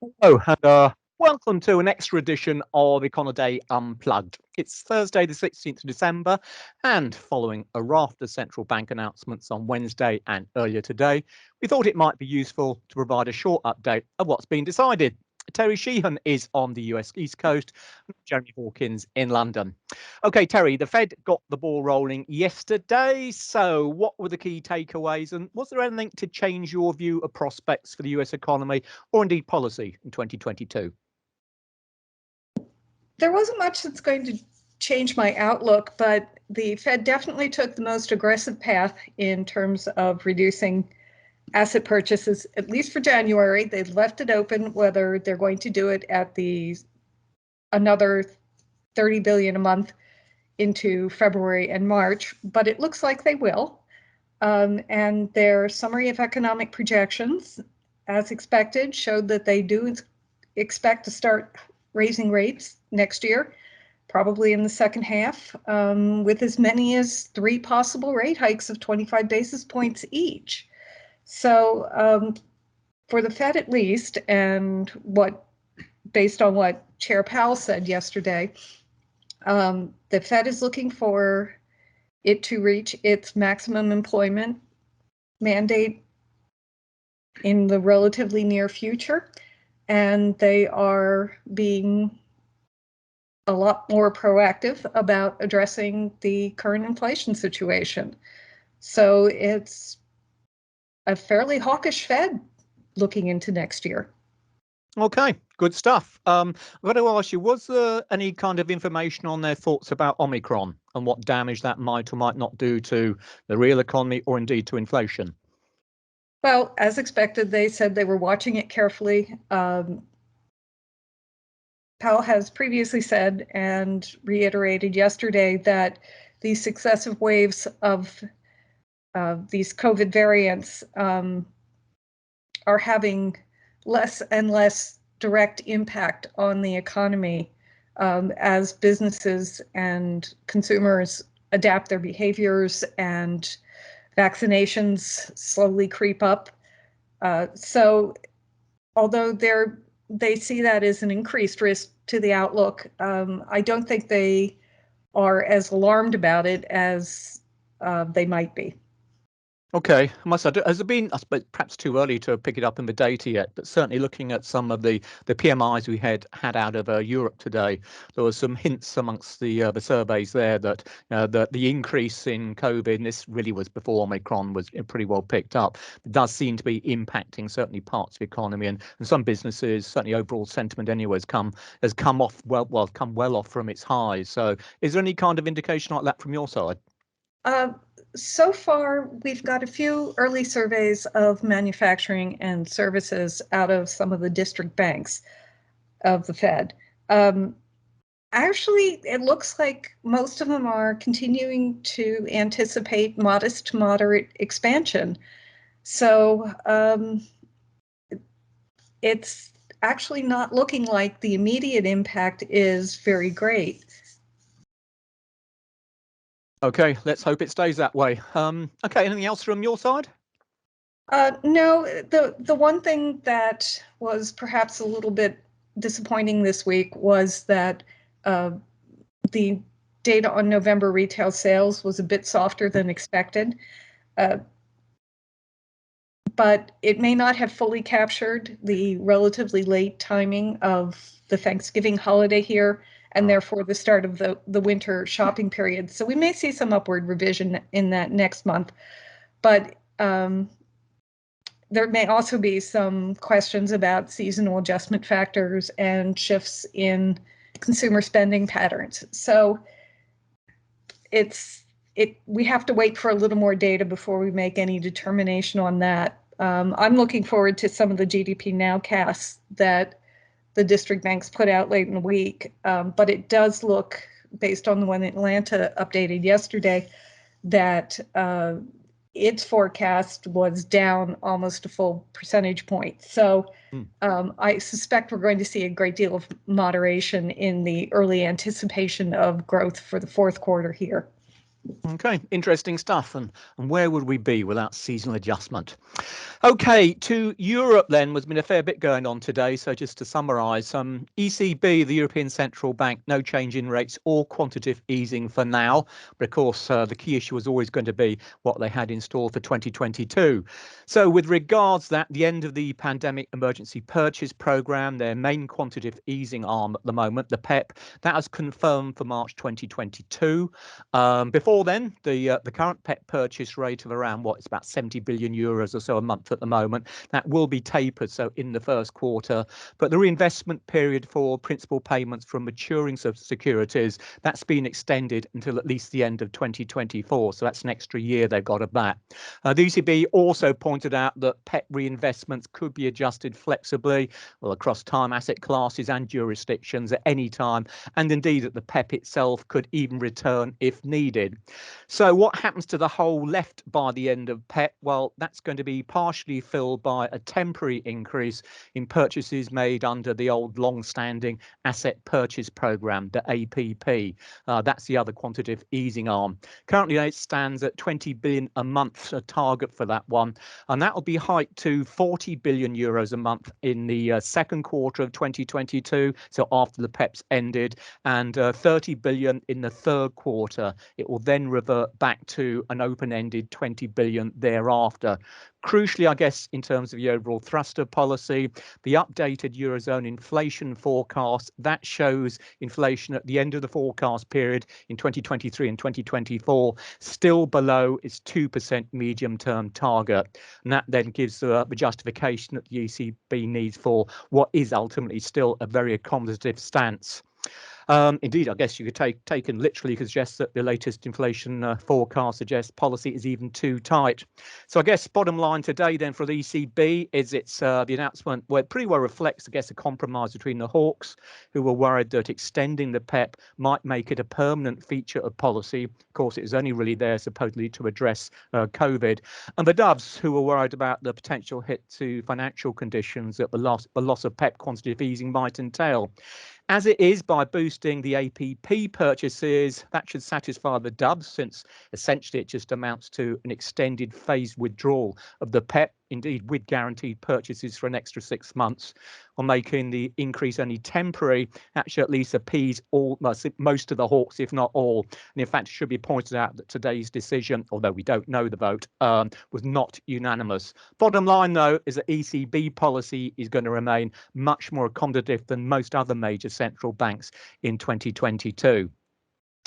Hello, and welcome to an extra edition of Econoday Unplugged. It's Thursday, the 16th of December, and following a raft of central bank announcements on Wednesday and earlier today, we thought it might be useful to provide a short update of what's been decided. Terry Sheehan is on the US East Coast, Jeremy Hawkins in London. Okay, Terry, the Fed got the ball rolling yesterday. So, what were the key takeaways, and was there anything to change your view of prospects for the US economy or indeed policy in 2022? There wasn't much that's going to change my outlook, but the Fed definitely took the most aggressive path in terms of reducing asset purchases, at least for January. They've left it open whether they're going to do it at another 30 billion a month into February and March, but it looks like they will. And their summary of economic projections, as expected, showed that they do expect to start raising rates next year, probably in the second half, with as many as 3 possible rate hikes of 25 basis points each. So for the Fed at least, and based on what Chair Powell said yesterday, the Fed is looking for it to reach its maximum employment mandate in the relatively near future, and they are being a lot more proactive about addressing the current inflation situation. So it's a fairly hawkish Fed looking into next year. Okay, good stuff. I've got to ask you, was there any kind of information on their thoughts about Omicron and what damage that might or might not do to the real economy or indeed to inflation? Well, as expected, they said they were watching it carefully. Powell has previously said and reiterated yesterday that these successive waves of these COVID variants are having less and less direct impact on the economy as businesses and consumers adapt their behaviors and vaccinations slowly creep up. So although they see that as an increased risk to the outlook, I don't think they are as alarmed about it as they might be. Okay, I must say, has it been, I suppose, perhaps too early to pick it up in the data yet, but certainly looking at some of the PMIs we had out of Europe today, there were some hints amongst the surveys there that the increase in COVID, and this really was before Omicron was pretty well picked up, it does seem to be impacting certainly parts of the economy and some businesses. Certainly overall sentiment anyway has come well off from its highs. So is there any kind of indication like that from your side? So far, we've got a few early surveys of manufacturing and services out of some of the district banks of the Fed. Actually, it looks like most of them are continuing to anticipate modest to moderate expansion. So it's actually not looking like the immediate impact is very great. Okay, let's hope it stays that way. Okay, anything else from your side? No, the one thing that was perhaps a little bit disappointing this week was that the data on November retail sales was a bit softer than expected. But it may not have fully captured the relatively late timing of the Thanksgiving holiday here, and therefore the start of the winter shopping period. So we may see some upward revision in that next month. But there may also be some questions about seasonal adjustment factors and shifts in consumer spending patterns. So we have to wait for a little more data before we make any determination on that. I'm looking forward to some of the GDP nowcasts that the district banks put out late in the week, but it does look, based on the one Atlanta updated yesterday, that its forecast was down almost a full percentage point. So I suspect we're going to see a great deal of moderation in the early anticipation of growth for the fourth quarter here. Okay, interesting stuff. And where would we be without seasonal adjustment? Okay, to Europe then, there's been a fair bit going on today. So just to summarise, ECB, the European Central Bank, no change in rates or quantitative easing for now. But of course, the key issue was always going to be what they had in store for 2022. So with regards to that, the end of the Pandemic Emergency Purchase Programme, their main quantitative easing arm at the moment, the PEP, that was confirmed for March 2022. Before then, the current PEP purchase rate of around it's about 70 billion euros or so a month at the moment. That will be tapered, so in the first quarter. But the reinvestment period for principal payments from maturing securities, that's been extended until at least the end of 2024. So that's an extra year they've got of that. The ECB also pointed out that PEP reinvestments could be adjusted flexibly, across time, asset classes and jurisdictions at any time, and indeed that the PEP itself could even return if needed. So what happens to the hole left by the end of PEP? Well, that's going to be partially filled by a temporary increase in purchases made under the old long-standing asset purchase programme, the APP. That's the other quantitative easing arm. Currently, it stands at 20 billion a month, a target for that one, and that will be hiked to 40 billion euros a month in the second quarter of 2022, so after the PEP's ended, and 30 billion in the third quarter. It will then revert back to an open-ended 20 billion thereafter. Crucially, I guess, in terms of the overall thrust of policy, the updated Eurozone inflation forecast, that shows inflation at the end of the forecast period in 2023 and 2024 still below its 2% medium-term target. And that then gives the justification that the ECB needs for what is ultimately still a very accommodative stance. Indeed, I guess you could taken literally suggest that the latest inflation forecast suggests policy is even too tight. So I guess bottom line today then for the ECB is it's the announcement where it pretty well reflects, I guess, a compromise between the hawks, who were worried that extending the PEP might make it a permanent feature of policy. Of course, it was only really there supposedly to address COVID, and the doves, who were worried about the potential hit to financial conditions that the loss of PEP quantitative easing might entail. As it is, by boosting the APP purchases, that should satisfy the dubs, since essentially it just amounts to an extended phased withdrawal of the PEP, indeed with guaranteed purchases for an extra 6 months, on making the increase only temporary. That should at least appease most of the hawks, if not all. And in fact, it should be pointed out that today's decision, although we don't know the vote, was not unanimous. Bottom line, though, is that ECB policy is going to remain much more accommodative than most other major central banks in 2022.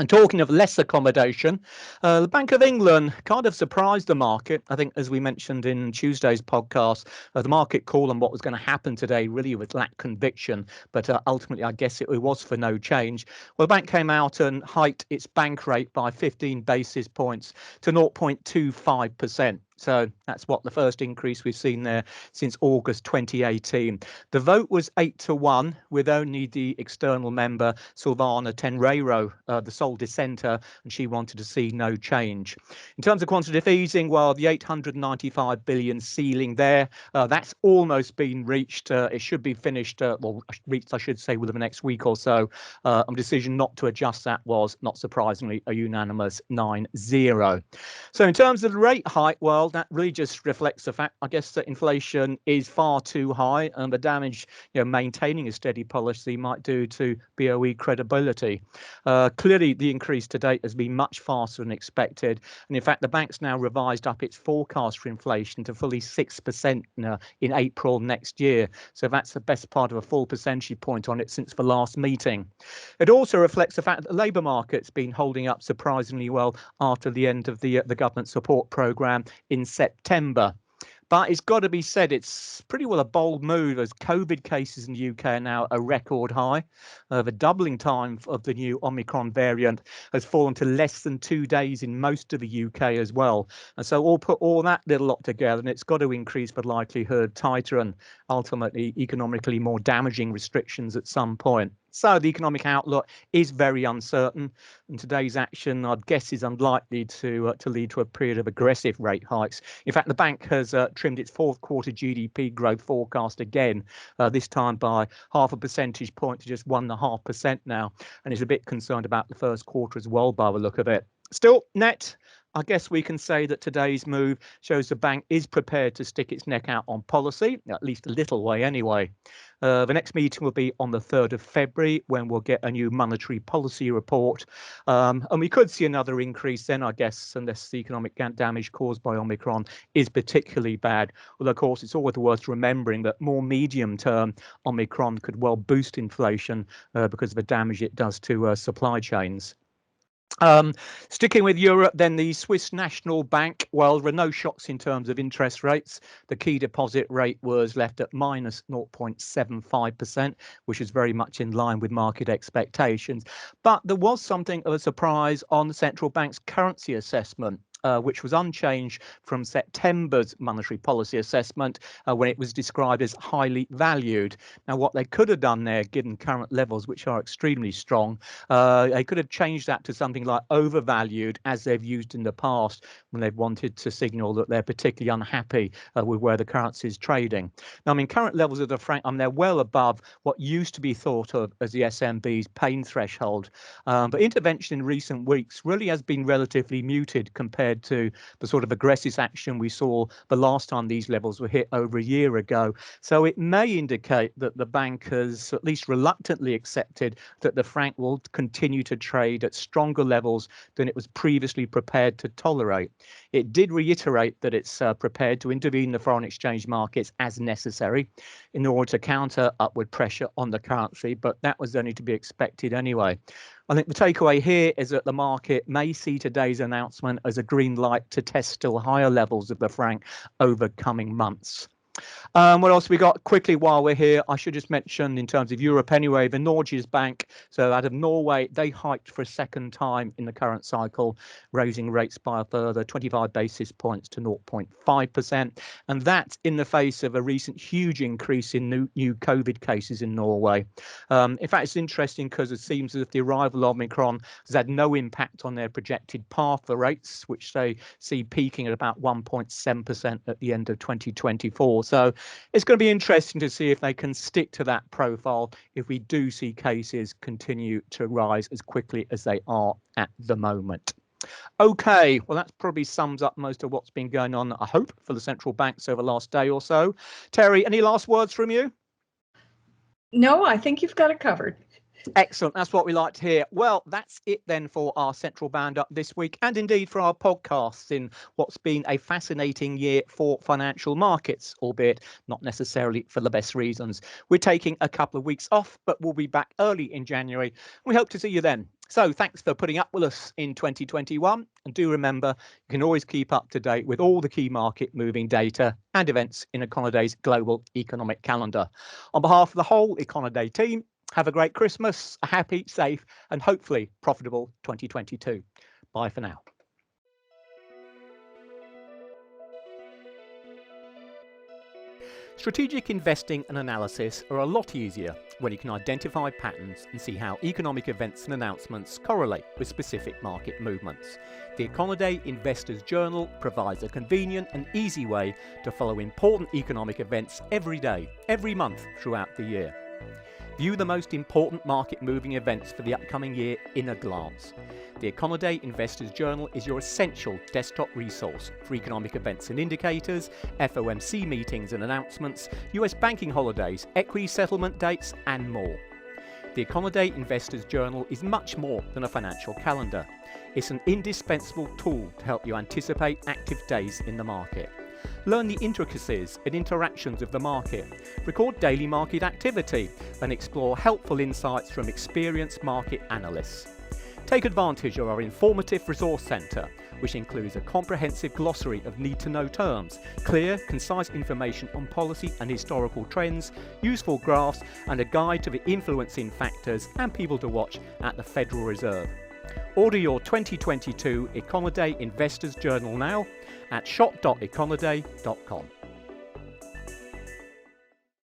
And talking of less accommodation, the Bank of England kind of surprised the market. I think, as we mentioned in Tuesday's podcast, the market call on what was going to happen today really was lack conviction. But ultimately, I guess it was for no change. Well, the bank came out and hiked its bank rate by 15 basis points to 0.25%. So that's what the first increase we've seen there since August 2018. The vote was 8-1, with only the external member, Silvana Tenreiro, the sole dissenter, and she wanted to see no change. In terms of quantitative easing, well, the 895 billion ceiling there, that's almost been reached. It should be finished, reached, I should say, within the next week or so. A decision not to adjust that was, not surprisingly, a unanimous 9-0. So in terms of the rate hike, well, that really just reflects the fact, I guess, that inflation is far too high, and the damage maintaining a steady policy might do to BOE credibility. Clearly, the increase to date has been much faster than expected, and in fact, the bank's now revised up its forecast for inflation to fully 6% in April next year. So that's the best part of a full percentage point on it since the last meeting. It also reflects the fact that the labour market's been holding up surprisingly well after the end of the government support programme in September. But it's got to be said, it's pretty well a bold move, as COVID cases in the UK are now a record high. The doubling time of the new Omicron variant has fallen to less than 2 days in most of the UK as well. And so all put all that little lot together, and it's got to increase the likelihood tighter and ultimately economically more damaging restrictions at some point. So the economic outlook is very uncertain, and today's action, I'd guess, is unlikely to lead to a period of aggressive rate hikes. In fact, the bank has trimmed its fourth quarter GDP growth forecast again, this time by 0.5 percentage point to just 1.5% now, and is a bit concerned about the first quarter as well by the look of it. Still, net, I guess we can say that today's move shows the bank is prepared to stick its neck out on policy, at least a little way anyway. The next meeting will be on the 3rd of February when we'll get a new monetary policy report. And we could see another increase then, I guess, unless the economic damage caused by Omicron is particularly bad. Although, of course, it's always worth remembering that more medium term Omicron could well boost inflation because of the damage it does to supply chains. Sticking with Europe, then the Swiss National Bank, well, there were no shocks in terms of interest rates. The key deposit rate was left at minus 0.75%, which is very much in line with market expectations. But there was something of a surprise on the central bank's currency assessment. Which was unchanged from September's monetary policy assessment when it was described as highly valued. Now, what they could have done there, given current levels, which are extremely strong, they could have changed that to something like overvalued, as they've used in the past when they've wanted to signal that they're particularly unhappy with where the currency is trading. Now, I mean, current levels of the franc, they're well above what used to be thought of as the SNB's pain threshold. But intervention in recent weeks really has been relatively muted compared to the sort of aggressive action we saw the last time these levels were hit over a year ago. So it may indicate that the bank has at least reluctantly accepted that the franc will continue to trade at stronger levels than it was previously prepared to tolerate. It did reiterate that it's prepared to intervene in the foreign exchange markets as necessary in order to counter upward pressure on the currency, but that was only to be expected anyway. I think the takeaway here is that the market may see today's announcement as a green light to test still higher levels of the franc over coming months. What else we got quickly while we're here? I should just mention in terms of Europe anyway, the Norges Bank. So out of Norway, they hiked for a second time in the current cycle, raising rates by a further 25 basis points to 0.5%. And that's in the face of a recent huge increase in new COVID cases in Norway. In fact, it's interesting because it seems as if the arrival of Omicron has had no impact on their projected path for rates, which they see peaking at about 1.7% at the end of 2024. So it's going to be interesting to see if they can stick to that profile if we do see cases continue to rise as quickly as they are at the moment. Okay, well, that probably sums up most of what's been going on, I hope, for the central banks over the last day or so. Terry, any last words from you? No, I think you've got it covered. Excellent. That's what we like to hear. Well, that's it then for our central round up this week, and indeed for our podcasts in what's been a fascinating year for financial markets, albeit not necessarily for the best reasons. We're taking a couple of weeks off, but we'll be back early in January. We hope to see you then. So thanks for putting up with us in 2021. And do remember, you can always keep up to date with all the key market moving data and events in Econoday's global economic calendar. On behalf of the whole Econoday team, have a great Christmas, a happy, safe, and hopefully profitable 2022. Bye for now. Strategic investing and analysis are a lot easier when you can identify patterns and see how economic events and announcements correlate with specific market movements. The Econoday Investors Journal provides a convenient and easy way to follow important economic events every day, every month throughout the year. View the most important market-moving events for the upcoming year in a glance. The Econoday Investors Journal is your essential desktop resource for economic events and indicators, FOMC meetings and announcements, US banking holidays, equity settlement dates, and more. The Econoday Investors Journal is much more than a financial calendar. It's an indispensable tool to help you anticipate active days in the market. Learn the intricacies and interactions of the market, record daily market activity, and explore helpful insights from experienced market analysts. Take advantage of our informative resource centre, which includes a comprehensive glossary of need-to-know terms, clear, concise information on policy and historical trends, useful graphs, and a guide to the influencing factors and people to watch at the Federal Reserve. Order your 2022 Econoday Investors Journal now at shop.econoday.com.